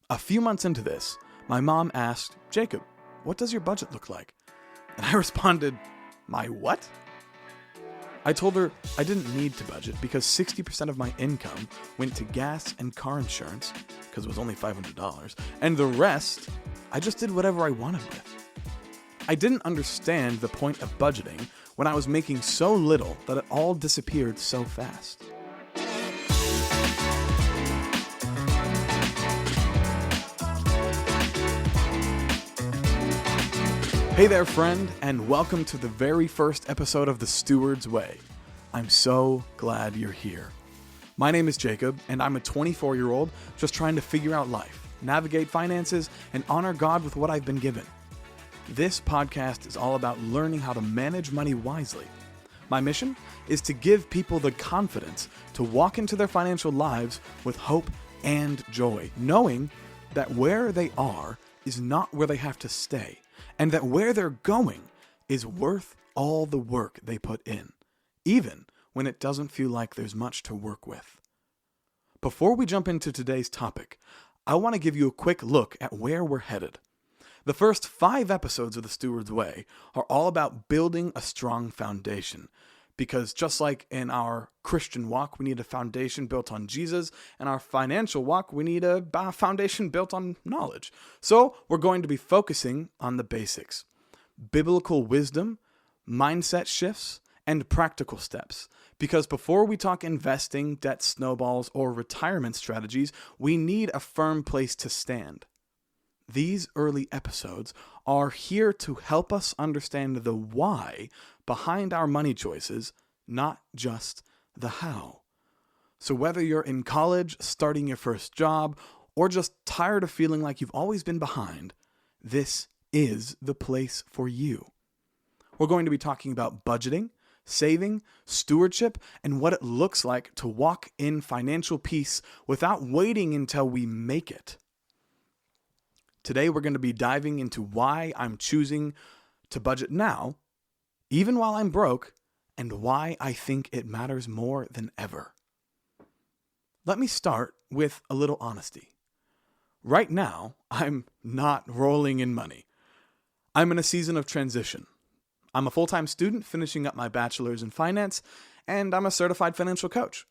A few months into this, my mom asked, "Jacob, what does your budget look like?" And I responded, "My what?" I told her I didn't need to budget because 60% of my income went to gas and car insurance, because it was only $500, and the rest, I just did whatever I wanted with. I didn't understand the point of budgeting when I was making so little that it all disappeared so fast. Hey there, friend, and welcome to the very first episode of The Steward's Way. I'm so glad you're here. My name is Jacob, and I'm a 24-year-old just trying to figure out life, navigate finances, and honor God with what I've been given. This podcast is all about learning how to manage money wisely. My mission is to give people the confidence to walk into their financial lives with hope and joy, knowing that where they are is not where they have to stay, and that where they're going is worth all the work they put in, even when it doesn't feel like there's much to work with. Before we jump into today's topic, I want to give you a quick look at where we're headed. The first 5 episodes of The Steward's Way are all about building a strong foundation, because just like in our Christian walk, we need a foundation built on Jesus, and our financial walk, we need a foundation built on knowledge. So we're going to be focusing on the basics: biblical wisdom, mindset shifts, and practical steps. Because before we talk investing, debt snowballs, or retirement strategies, we need a firm place to stand. These early episodes are here to help us understand the why behind our money choices, not just the how. So whether you're in college, starting your first job, or just tired of feeling like you've always been behind, this is the place for you. We're going to be talking about budgeting, saving, stewardship, and what it looks like to walk in financial peace without waiting until we make it. Today, we're going to be diving into why I'm choosing to budget now, even while I'm broke, and why I think it matters more than ever. Let me start with a little honesty. Right now, I'm not rolling in money. I'm in a season of transition. I'm a full-time student finishing up my bachelor's in finance, and I'm a certified financial coach.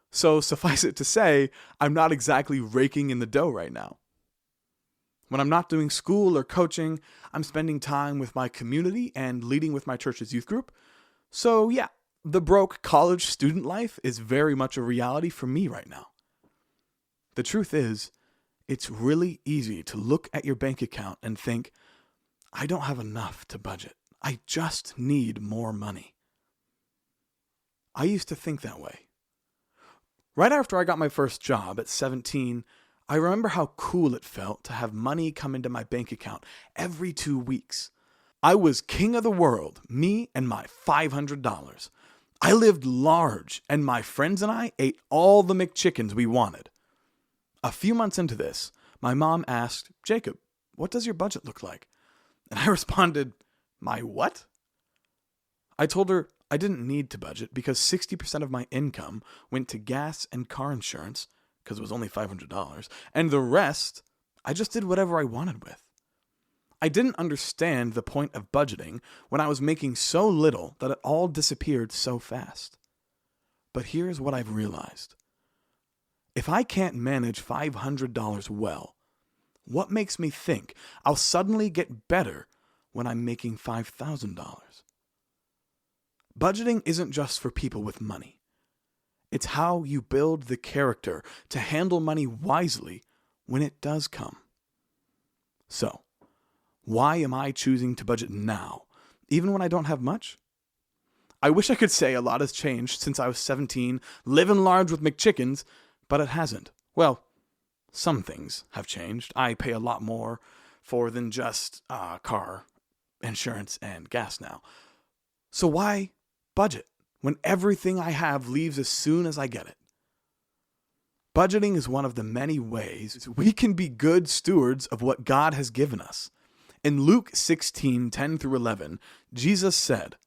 So suffice it to say, I'm not exactly raking in the dough right now. When I'm not doing school or coaching, I'm spending time with my community and leading with my church's youth group. So yeah, the broke college student life is very much a reality for me right now. The truth is, it's really easy to look at your bank account and think, I don't have enough to budget. I just need more money. I used to think that way. Right after I got my first job at 17, I remember how cool it felt to have money come into my bank account every 2 weeks. I was king of the world, me and my $500. I lived large, and my friends and I ate all the McChickens we wanted. A few months into this, my mom asked, "Jacob, what does your budget look like?" And I responded, "My what?" I told her I didn't need to budget because 60% of my income went to gas and car insurance, because it was only $500, and the rest, I just did whatever I wanted with. I didn't understand the point of budgeting when I was making so little that it all disappeared so fast. But here's what I've realized. If I can't manage $500 well, what makes me think I'll suddenly get better when I'm making $5,000? Budgeting isn't just for people with money. It's how you build the character to handle money wisely when it does come. So, why am I choosing to budget now, even when I don't have much? I wish I could say a lot has changed since I was 17, living large with McChickens, but it hasn't. Well, some things have changed. I pay a lot more for than just car insurance and gas now. So why budget when everything I have leaves as soon as I get it? Budgeting is one of the many ways we can be good stewards of what God has given us. In Luke 16:10-11, Jesus said,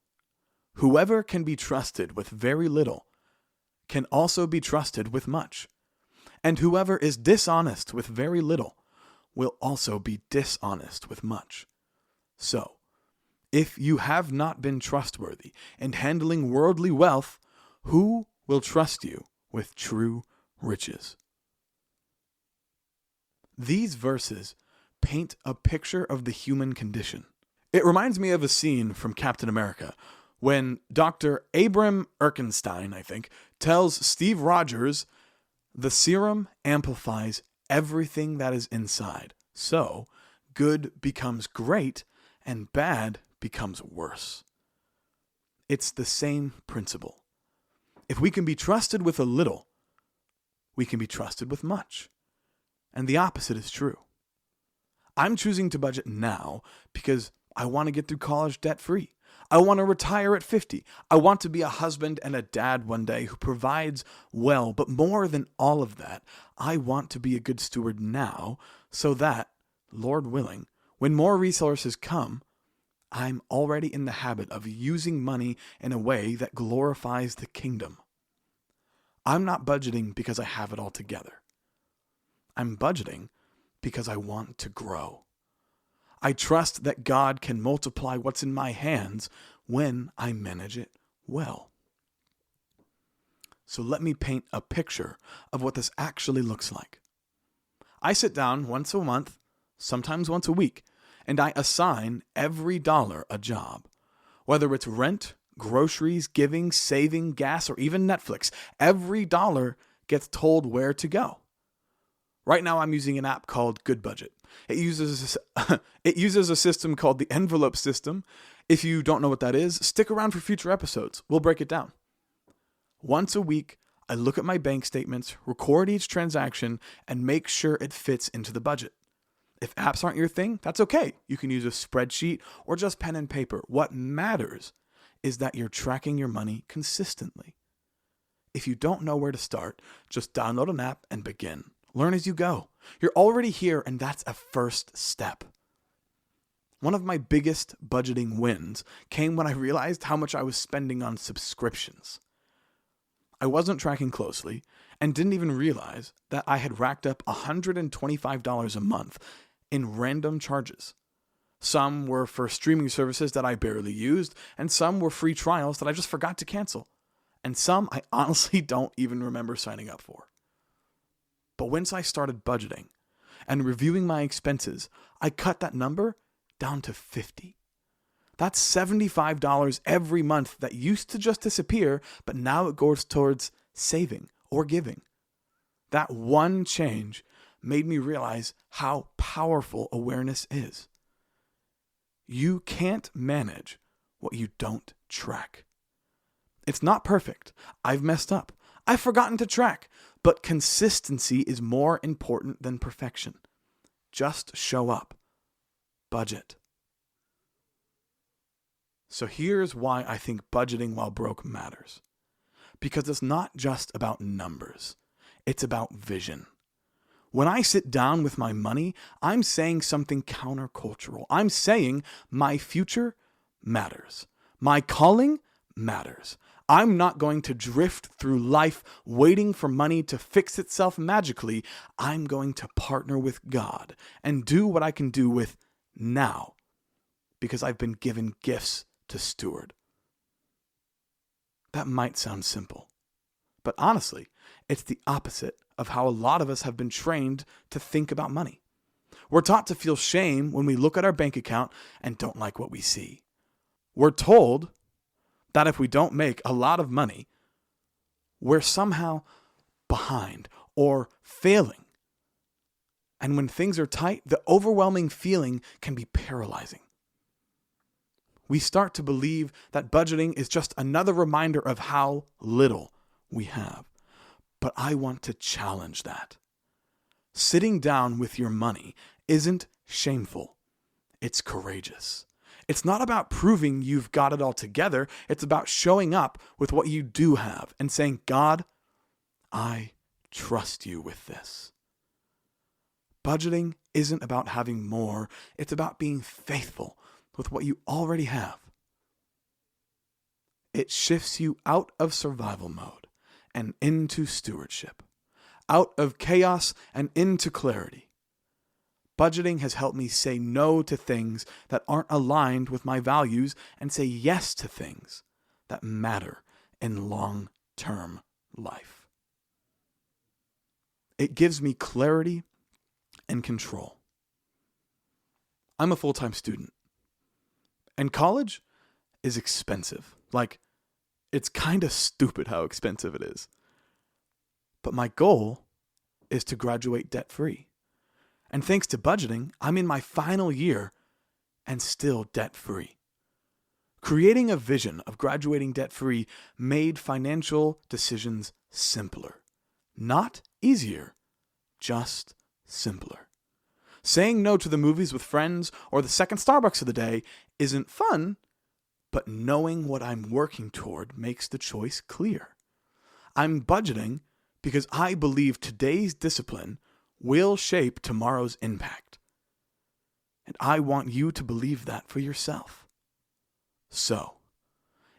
"Whoever can be trusted with very little can also be trusted with much. And whoever is dishonest with very little will also be dishonest with much. So, if you have not been trustworthy in handling worldly wealth, who will trust you with true riches? These verses paint a picture of the human condition. It reminds me of a scene from Captain America when Dr. Abram Erkenstein, I think, tells Steve Rogers, the serum amplifies everything that is inside. So, good becomes great and bad becomes worse. It's the same principle. If we can be trusted with a little, we can be trusted with much. And the opposite is true. I'm choosing to budget now because I want to get through college debt-free. I want to retire at 50. I want to be a husband and a dad one day who provides well. But more than all of that, I want to be a good steward now so that, Lord willing, when more resources come, I'm already in the habit of using money in a way that glorifies the kingdom. I'm not budgeting because I have it all together. I'm budgeting because I want to grow. I trust that God can multiply what's in my hands when I manage it well. So let me paint a picture of what this actually looks like. I sit down once a month, sometimes once a week, and I assign every dollar a job. Whether it's rent, groceries, giving, saving, gas, or even Netflix, every dollar gets told where to go. Right now I'm using an app called Good Budget. It uses a system called the envelope system. If you don't know what that is, stick around for future episodes. We'll break it down. Once a week, I look at my bank statements, record each transaction, and make sure it fits into the budget. If apps aren't your thing, that's okay. You can use a spreadsheet or just pen and paper. What matters is that you're tracking your money consistently. If you don't know where to start, just download an app and begin. Learn as you go. You're already here, and that's a first step. One of my biggest budgeting wins came when I realized how much I was spending on subscriptions. I wasn't tracking closely and didn't even realize that I had racked up $125 a month in random charges. Some were for streaming services that I barely used, and some were free trials that I just forgot to cancel. And some I honestly don't even remember signing up for. But once I started budgeting and reviewing my expenses, I cut that number down to $50. That's $75 every month that used to just disappear, but now it goes towards saving or giving. That one change made me realize how powerful awareness is. You can't manage what you don't track. It's not perfect. I've messed up. I've forgotten to track. But consistency is more important than perfection. Just show up. Budget. So here's why I think budgeting while broke matters. Because it's not just about numbers. It's about vision. When I sit down with my money, I'm saying something countercultural. I'm saying my future matters. My calling matters. I'm not going to drift through life waiting for money to fix itself magically. I'm going to partner with God and do what I can do with now because I've been given gifts to steward. That might sound simple, but honestly, it's the opposite of how a lot of us have been trained to think about money. We're taught to feel shame when we look at our bank account and don't like what we see. We're told that if we don't make a lot of money, we're somehow behind or failing. And when things are tight, the overwhelming feeling can be paralyzing. We start to believe that budgeting is just another reminder of how little we have. But I want to challenge that. Sitting down with your money isn't shameful. It's courageous. It's not about proving you've got it all together. It's about showing up with what you do have and saying, God, I trust you with this. Budgeting isn't about having more. It's about being faithful with what you already have. It shifts you out of survival mode and into stewardship, out of chaos and into clarity. Budgeting has helped me say no to things that aren't aligned with my values and say yes to things that matter in long-term life. It gives me clarity and control. I'm a full-time student, and college is expensive. Like, it's kind of stupid how expensive it is. But my goal is to graduate debt-free. And thanks to budgeting, I'm in my final year and still debt-free. Creating a vision of graduating debt-free made financial decisions simpler. Not easier, just simpler. Saying no to the movies with friends or the second Starbucks of the day isn't fun, but knowing what I'm working toward makes the choice clear. I'm budgeting because I believe today's discipline will shape tomorrow's impact. And I want you to believe that for yourself. So,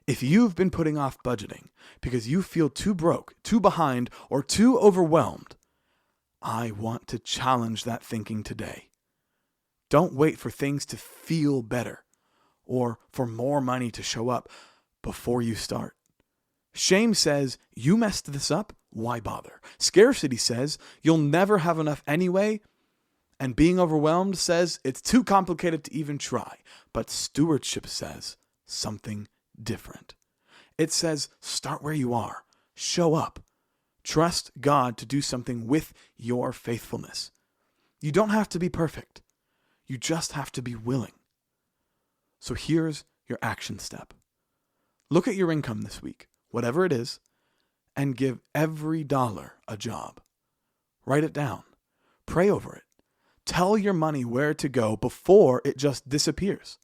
if you've been putting off budgeting because you feel too broke, too behind, or too overwhelmed, I want to challenge that thinking today. Don't wait for things to feel better or for more money to show up before you start. Shame says, you messed this up, why bother? Scarcity says, you'll never have enough anyway. And being overwhelmed says, it's too complicated to even try. But stewardship says something different. It says, start where you are. Show up. Trust God to do something with your faithfulness. You don't have to be perfect. You just have to be willing. So here's your action step. Look at your income this week, whatever it is, and give every dollar a job. Write it down. Pray over it. Tell your money where to go before it just disappears.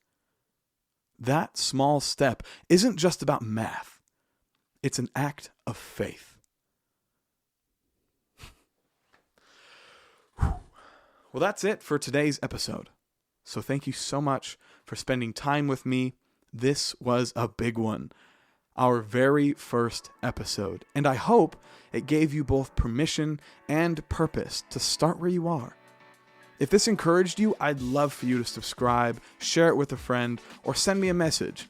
That small step isn't just about math. It's an act of faith. Well, that's it for today's episode. So thank you so much for spending time with me. This was a big one. Our very first episode. And I hope it gave you both permission and purpose to start where you are. If this encouraged you, I'd love for you to subscribe, share it with a friend, or send me a message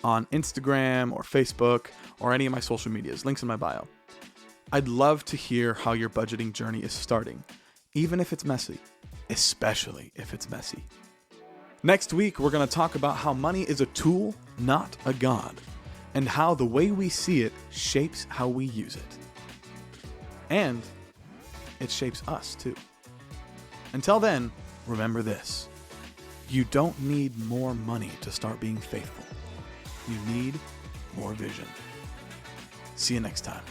on Instagram or Facebook or any of my social medias. Links in my bio. I'd love to hear how your budgeting journey is starting, even if it's messy, especially if it's messy. Next week, we're going to talk about how money is a tool, not a god, and how the way we see it shapes how we use it. And it shapes us too. Until then, remember this. You don't need more money to start being faithful. You need more vision. See you next time.